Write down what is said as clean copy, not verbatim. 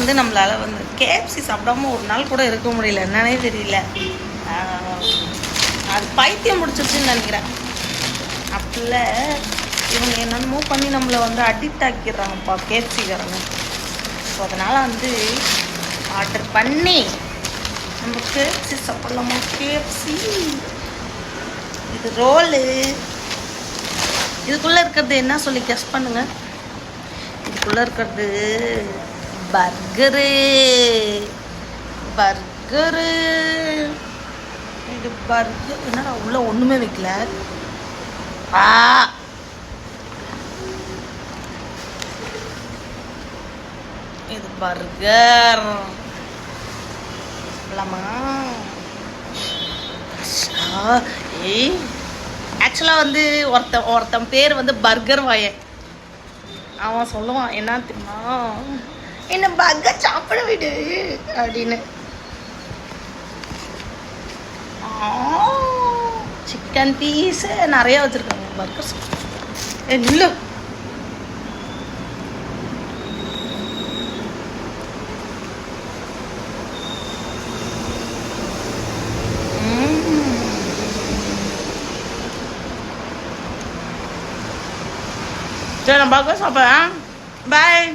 வந்து நம்மளால் வந்து கேஎஃப்சி சாப்பிடாம ஒரு நாள் கூட இருக்க முடியல, என்னன்னே தெரியல. அது பைத்தியம் முடிச்சிருச்சுன்னு நினைக்கிறேன். அப்படில இவங்க என்னென்னமோ பண்ணி நம்மளை வந்து அடிக்ட் ஆக்கிடுறாங்கப்பா கேஎஃப்சிக்காரங்க. ஸோ அதனால் வந்து ஆர்டர் பண்ணி நம்ம கேஎஃப்சி சாப்பிட்லாமா? கேஎஃப்சி இது ரோலு. இதுக்குள்ளே இருக்கிறது என்ன சொல்லி கெஸ் பண்ணுங்க. இதுக்குள்ளே இருக்கிறது பர்கரு. பர்கரு இது பர்கர். என்னடா உள்ள ஒன்றுமே வைக்கல. இது பர்கர் சொல்லலாமா? ஏய் ஆக்சுவலாக வந்து ஒருத்தன் பேர் வந்து பர்கர் வாயன். அவன் சொல்லுவான் என்ன தெரியுமா, என்ன பர்கர் சாப்பிட விடு அப்படின்னு. சிக்கன் பீஸு நிறைய வச்சுருக்காங்க பர்கர். இல்லை சரி, நான் பர்கர் சாப்பிட்றேன். பாய்.